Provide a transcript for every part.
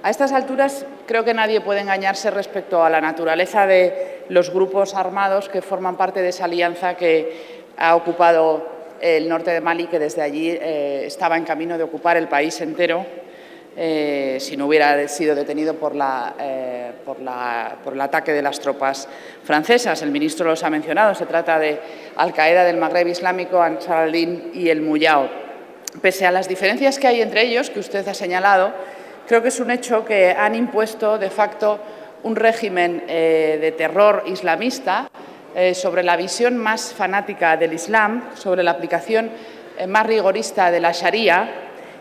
A estas alturas creo que nadie puede engañarse respecto a la naturaleza de los grupos armados que forman parte de esa alianza que ha ocupado el norte de Mali, que desde allí estaba en camino de ocupar el país entero, si no hubiera sido detenido por el ataque de las tropas francesas. El ministro los ha mencionado. Se trata de Al-Qaeda del Magreb Islámico, Ansar al-Din y el Muyao. Pese a las diferencias que hay entre ellos, que usted ha señalado, creo que es un hecho que han impuesto de facto un régimen de terror islamista sobre la visión más fanática del Islam, sobre la aplicación más rigorista de la Sharia,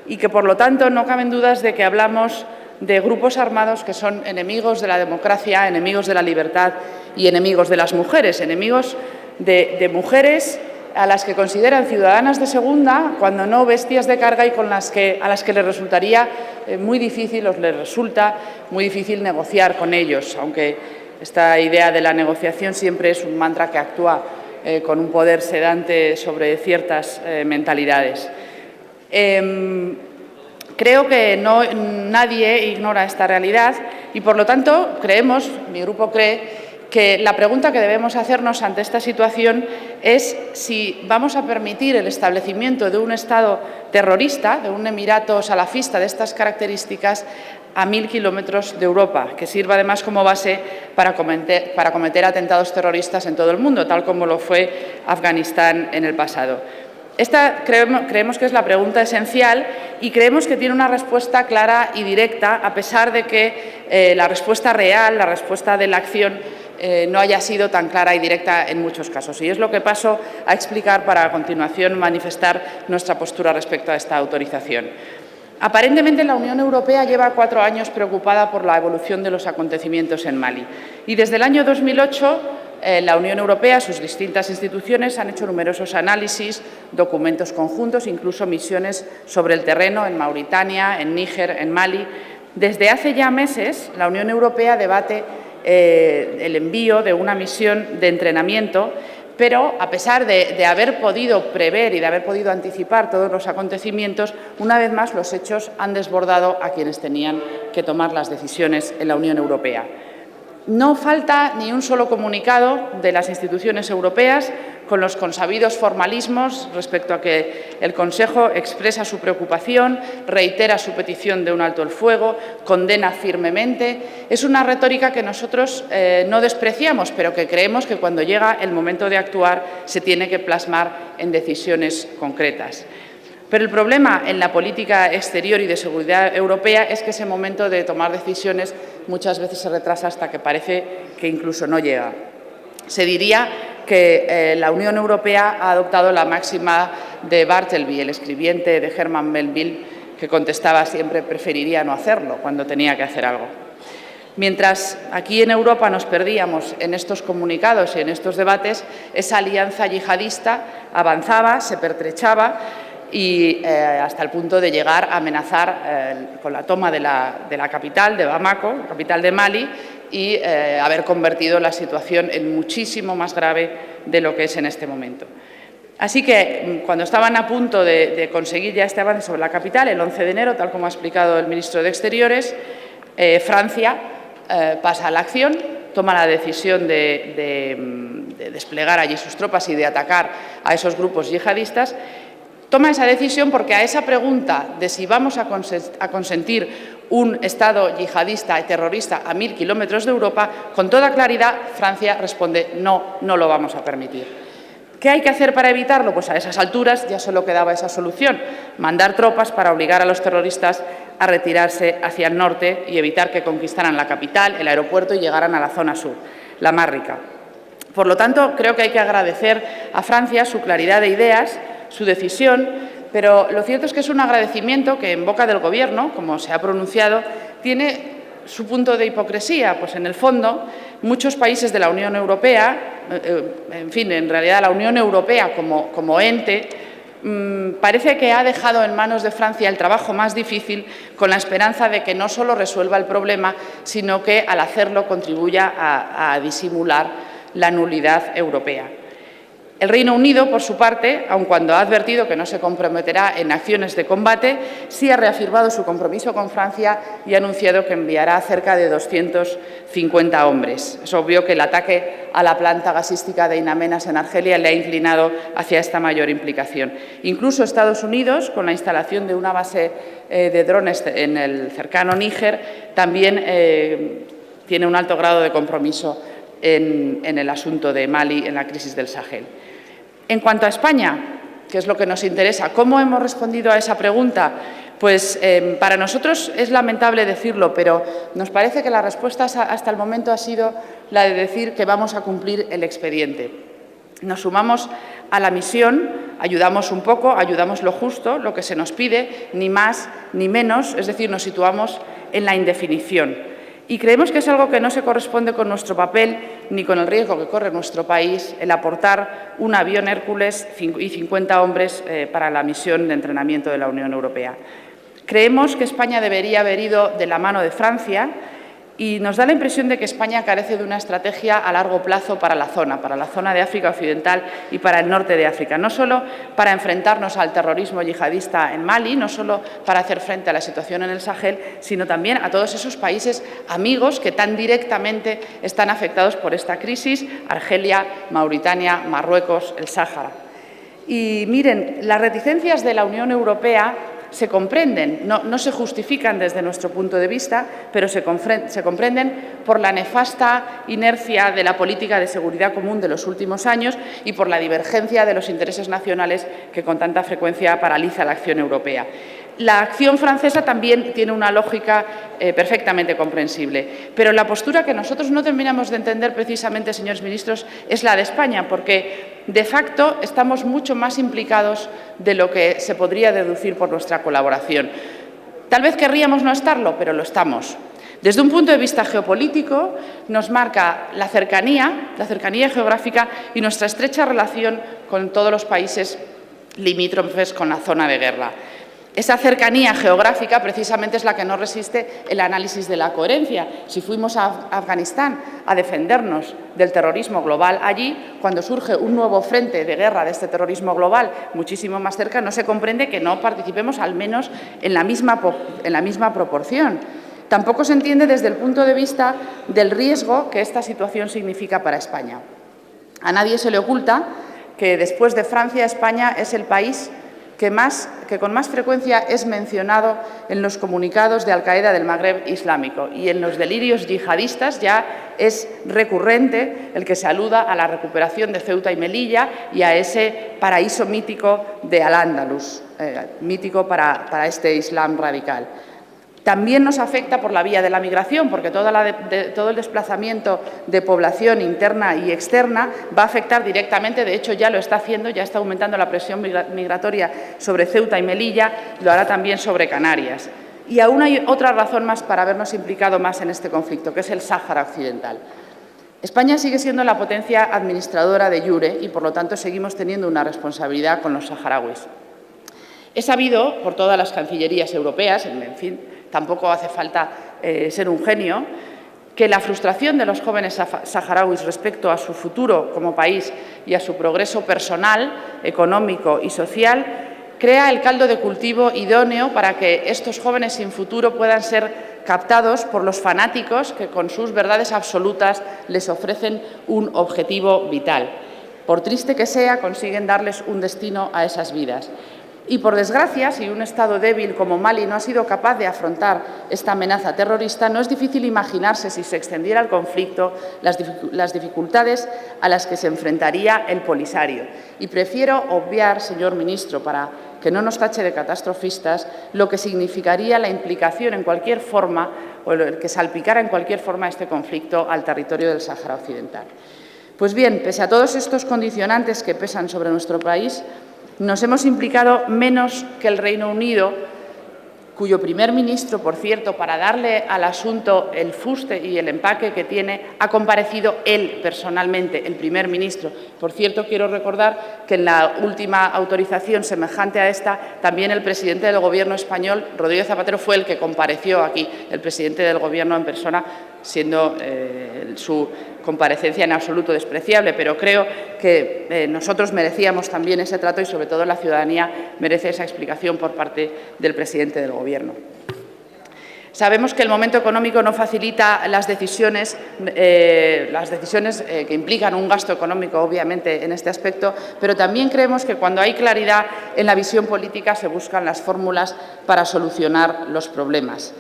y que, por lo tanto, no caben dudas de que hablamos de grupos armados que son enemigos de la democracia, enemigos de la libertad y enemigos de las mujeres, enemigos de mujeres a las que consideran ciudadanas de segunda, cuando no bestias de carga, y a las que les resultaría muy difícil, les resulta muy difícil negociar con ellos, aunque esta idea de la negociación siempre es un mantra que actúa con un poder sedante sobre ciertas mentalidades. Creo que nadie ignora esta realidad y, por lo tanto, mi grupo cree que la pregunta que debemos hacernos ante esta situación es si vamos a permitir el establecimiento de un Estado terrorista, de un emirato salafista de estas características, a 1000 kilómetros de Europa, que sirva además como base para cometer atentados terroristas en todo el mundo, tal como lo fue Afganistán en el pasado. Esta creemos que es la pregunta esencial y creemos que tiene una respuesta clara y directa, a pesar de que la respuesta real, la respuesta de la acción, no haya sido tan clara y directa en muchos casos. Y es lo que paso a explicar para, a continuación, manifestar nuestra postura respecto a esta autorización. Aparentemente, la Unión Europea lleva 4 años preocupada por la evolución de los acontecimientos en Mali. Y desde el año 2008, la Unión Europea, sus distintas instituciones, han hecho numerosos análisis, documentos conjuntos, incluso misiones sobre el terreno en Mauritania, en Níger, en Mali. Desde hace ya meses, la Unión Europea debate el envío de una misión de entrenamiento, pero a pesar de haber podido prever y de haber podido anticipar todos los acontecimientos, una vez más los hechos han desbordado a quienes tenían que tomar las decisiones en la Unión Europea. No falta ni un solo comunicado de las instituciones europeas con los consabidos formalismos respecto a que el Consejo expresa su preocupación, reitera su petición de un alto el fuego, condena firmemente. Es una retórica que nosotros no despreciamos, pero que creemos que cuando llega el momento de actuar se tiene que plasmar en decisiones concretas. Pero el problema en la política exterior y de seguridad europea es que ese momento de tomar decisiones muchas veces se retrasa hasta que parece que incluso no llega. Se diría que la Unión Europea ha adoptado la máxima de Bartleby, el escribiente de Herman Melville, que contestaba siempre preferiría no hacerlo cuando tenía que hacer algo. Mientras aquí en Europa nos perdíamos en estos comunicados y en estos debates, esa alianza yihadista avanzaba, se pertrechaba y hasta el punto de llegar a amenazar con la toma de la capital, de Bamako, capital de Mali, y haber convertido la situación en muchísimo más grave de lo que es en este momento. Así que, cuando estaban a punto de conseguir ya este avance sobre la capital, el 11 de enero, tal como ha explicado el ministro de Exteriores, Francia pasa a la acción, toma la decisión de desplegar allí sus tropas y de atacar a esos grupos yihadistas. Toma esa decisión porque a esa pregunta de si vamos a consentir un Estado yihadista y terrorista a 1000 kilómetros de Europa, con toda claridad Francia responde no, no lo vamos a permitir. ¿Qué hay que hacer para evitarlo? Pues a esas alturas ya solo quedaba esa solución, mandar tropas para obligar a los terroristas a retirarse hacia el norte y evitar que conquistaran la capital, el aeropuerto y llegaran a la zona sur, la más rica. Por lo tanto, creo que hay que agradecer a Francia su claridad de ideas, su decisión, pero lo cierto es que es un agradecimiento que, en boca del Gobierno, como se ha pronunciado, tiene su punto de hipocresía, pues en el fondo muchos países de la Unión Europea, en fin, en realidad la Unión Europea como ente, parece que ha dejado en manos de Francia el trabajo más difícil, con la esperanza de que no solo resuelva el problema, sino que al hacerlo contribuya a disimular la nulidad europea. El Reino Unido, por su parte, aun cuando ha advertido que no se comprometerá en acciones de combate, sí ha reafirmado su compromiso con Francia y ha anunciado que enviará cerca de 250 hombres. Es obvio que el ataque a la planta gasística de In Amenas en Argelia le ha inclinado hacia esta mayor implicación. Incluso Estados Unidos, con la instalación de una base de drones en el cercano Níger, también tiene un alto grado de compromiso en el asunto de Mali, en la crisis del Sahel. En cuanto a España, que es lo que nos interesa, ¿cómo hemos respondido a esa pregunta? Pues para nosotros es lamentable decirlo, pero nos parece que la respuesta hasta el momento ha sido la de decir que vamos a cumplir el expediente. Nos sumamos a la misión, ayudamos un poco, ayudamos lo justo, lo que se nos pide, ni más ni menos, es decir, nos situamos en la indefinición. Y creemos que es algo que no se corresponde con nuestro papel ni con el riesgo que corre nuestro país el aportar un avión Hércules y 50 hombres para la misión de entrenamiento de la Unión Europea. Creemos que España debería haber ido de la mano de Francia y nos da la impresión de que España carece de una estrategia a largo plazo para la zona de África Occidental y para el norte de África, no solo para enfrentarnos al terrorismo yihadista en Mali, no solo para hacer frente a la situación en el Sahel, sino también a todos esos países amigos que tan directamente están afectados por esta crisis: Argelia, Mauritania, Marruecos, el Sáhara. Y miren, las reticencias de la Unión Europea se comprenden, no se justifican desde nuestro punto de vista, pero se comprenden por la nefasta inercia de la política de seguridad común de los últimos años y por la divergencia de los intereses nacionales que con tanta frecuencia paraliza la acción europea. La acción francesa también tiene una lógica perfectamente comprensible, pero la postura que nosotros no terminamos de entender precisamente, señores ministros, es la de España, porque de facto estamos mucho más implicados de lo que se podría deducir por nuestra colaboración. Tal vez querríamos no estarlo, pero lo estamos. Desde un punto de vista geopolítico, nos marca la cercanía geográfica y nuestra estrecha relación con todos los países limítrofes con la zona de guerra. Esa cercanía geográfica precisamente es la que no resiste el análisis de la coherencia. Si fuimos a Afganistán a defendernos del terrorismo global allí, cuando surge un nuevo frente de guerra de este terrorismo global muchísimo más cerca, no se comprende que no participemos al menos en la misma proporción. Tampoco se entiende desde el punto de vista del riesgo que esta situación significa para España. A nadie se le oculta que después de Francia, España es el país que con más frecuencia es mencionado en los comunicados de Al-Qaeda del Magreb islámico, y en los delirios yihadistas ya es recurrente el que se aluda a la recuperación de Ceuta y Melilla y a ese paraíso mítico de Al-Ándalus, mítico para este Islam radical. También nos afecta por la vía de la migración, porque todo el desplazamiento de población interna y externa va a afectar directamente, de hecho ya lo está haciendo, ya está aumentando la presión migratoria sobre Ceuta y Melilla, lo hará también sobre Canarias. Y aún hay otra razón más para habernos implicado más en este conflicto, que es el Sáhara Occidental. España sigue siendo la potencia administradora de iure y, por lo tanto, seguimos teniendo una responsabilidad con los saharauis. Es sabido por todas las cancillerías europeas, en fin, tampoco hace falta ser un genio, que la frustración de los jóvenes saharauis respecto a su futuro como país y a su progreso personal, económico y social crea el caldo de cultivo idóneo para que estos jóvenes sin futuro puedan ser captados por los fanáticos que con sus verdades absolutas les ofrecen un objetivo vital. Por triste que sea, consiguen darles un destino a esas vidas. Y, por desgracia, si un Estado débil como Mali no ha sido capaz de afrontar esta amenaza terrorista, no es difícil imaginarse, si se extendiera el conflicto, las dificultades a las que se enfrentaría el Polisario. Y prefiero obviar, señor ministro, para que no nos tache de catastrofistas, lo que significaría la implicación en cualquier forma o el que salpicara en cualquier forma este conflicto al territorio del Sáhara Occidental. Pues bien, pese a todos estos condicionantes que pesan sobre nuestro país, nos hemos implicado menos que el Reino Unido cuyo primer ministro, por cierto, para darle al asunto el fuste y el empaque que tiene, ha comparecido él personalmente, el primer ministro. Por cierto, quiero recordar que en la última autorización semejante a esta, también el presidente del Gobierno español, Rodríguez Zapatero, fue el que compareció aquí, el presidente del Gobierno en persona, siendo su comparecencia en absoluto despreciable, pero creo que nosotros merecíamos también ese trato y, sobre todo, la ciudadanía merece esa explicación por parte del presidente del Gobierno. Sabemos que el momento económico no facilita las decisiones que implican un gasto económico, obviamente, en este aspecto, pero también creemos que cuando hay claridad en la visión política se buscan las fórmulas para solucionar los problemas.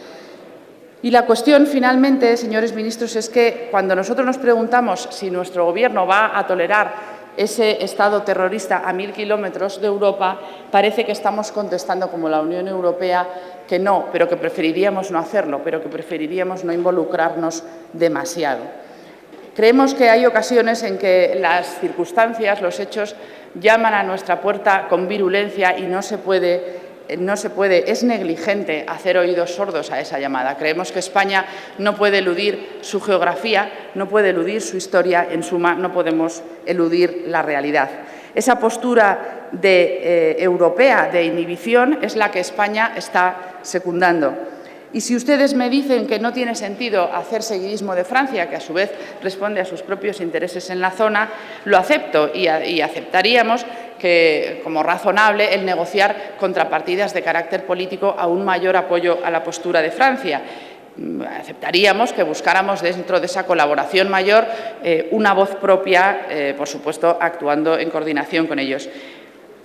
Y la cuestión, finalmente, señores ministros, es que cuando nosotros nos preguntamos si nuestro Gobierno va a tolerar ese Estado terrorista a 1000 kilómetros de Europa, parece que estamos contestando, como la Unión Europea, que no, pero que preferiríamos no hacerlo, pero que preferiríamos no involucrarnos demasiado. Creemos que hay ocasiones en que las circunstancias, los hechos, llaman a nuestra puerta con virulencia y no se puede, es negligente hacer oídos sordos a esa llamada. Creemos que España no puede eludir su geografía, no puede eludir su historia, en suma, no podemos eludir la realidad. Esa postura europea de inhibición es la que España está secundando. Y si ustedes me dicen que no tiene sentido hacer seguidismo de Francia, que a su vez responde a sus propios intereses en la zona, lo acepto y aceptaríamos que, como razonable, el negociar contrapartidas de carácter político a un mayor apoyo a la postura de Francia. Aceptaríamos que buscáramos dentro de esa colaboración mayor una voz propia, por supuesto, actuando en coordinación con ellos.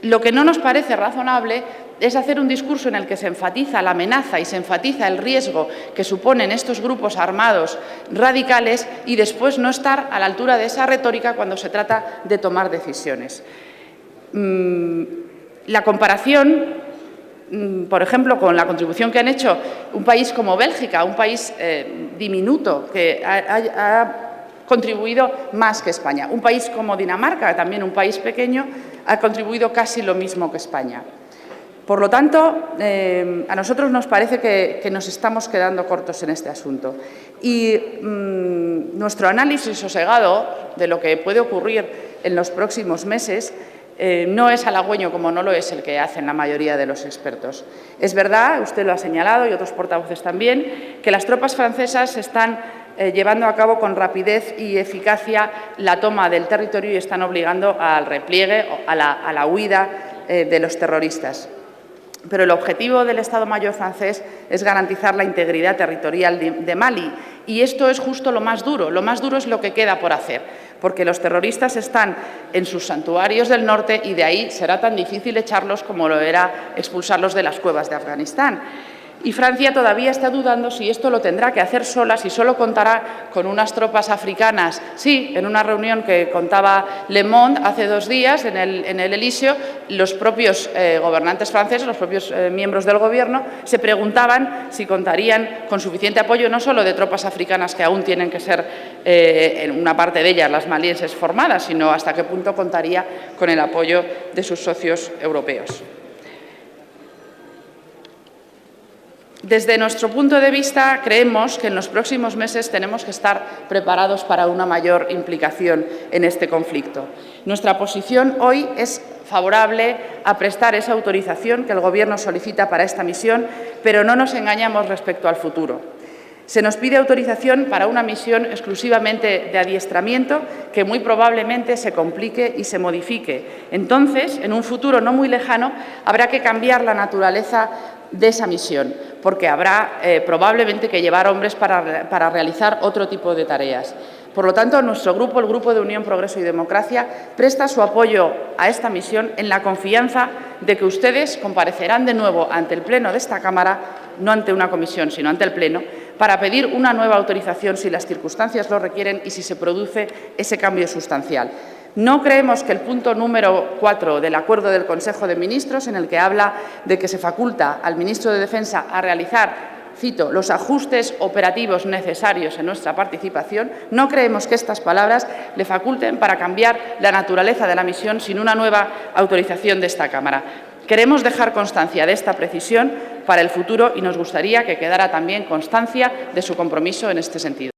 Lo que no nos parece razonable es hacer un discurso en el que se enfatiza la amenaza y se enfatiza el riesgo que suponen estos grupos armados radicales y después no estar a la altura de esa retórica cuando se trata de tomar decisiones. La comparación, por ejemplo, con la contribución que han hecho un país como Bélgica, un país diminuto que ha contribuido más que España. Un país como Dinamarca, también un país pequeño, ha contribuido casi lo mismo que España. Por lo tanto, a nosotros nos parece que nos estamos quedando cortos en este asunto. Y nuestro análisis sosegado de lo que puede ocurrir en los próximos meses no es halagüeño, como no lo es el que hacen la mayoría de los expertos. Es verdad, usted lo ha señalado y otros portavoces también, que las tropas francesas están llevando a cabo con rapidez y eficacia la toma del territorio y están obligando al repliegue, a la huida de los terroristas. Pero el objetivo del Estado Mayor francés es garantizar la integridad territorial de Mali. Y esto es justo lo más duro es lo que queda por hacer, porque los terroristas están en sus santuarios del norte y de ahí será tan difícil echarlos como lo era expulsarlos de las cuevas de Afganistán. Y Francia todavía está dudando si esto lo tendrá que hacer sola, si solo contará con unas tropas africanas. Sí, en una reunión que contaba Le Monde hace 2 días en el Elíseo, los propios gobernantes franceses, los propios miembros del Gobierno, se preguntaban si contarían con suficiente apoyo no solo de tropas africanas que aún tienen que ser, en una parte de ellas, las malienses formadas, sino hasta qué punto contaría con el apoyo de sus socios europeos. Desde nuestro punto de vista, creemos que en los próximos meses tenemos que estar preparados para una mayor implicación en este conflicto. Nuestra posición hoy es favorable a prestar esa autorización que el Gobierno solicita para esta misión, pero no nos engañamos respecto al futuro. Se nos pide autorización para una misión exclusivamente de adiestramiento que muy probablemente se complique y se modifique. Entonces, en un futuro no muy lejano, habrá que cambiar la naturaleza de esa misión, porque habrá probablemente que llevar hombres para realizar otro tipo de tareas. Por lo tanto, nuestro grupo, el Grupo de Unión, Progreso y Democracia, presta su apoyo a esta misión en la confianza de que ustedes comparecerán de nuevo ante el Pleno de esta Cámara, no ante una comisión, sino ante el Pleno, para pedir una nueva autorización si las circunstancias lo requieren y si se produce ese cambio sustancial. No creemos que el punto número 4 del acuerdo del Consejo de Ministros, en el que habla de que se faculta al ministro de Defensa a realizar, cito, los ajustes operativos necesarios en nuestra participación, no creemos que estas palabras le faculten para cambiar la naturaleza de la misión sin una nueva autorización de esta Cámara. Queremos dejar constancia de esta precisión para el futuro y nos gustaría que quedara también constancia de su compromiso en este sentido.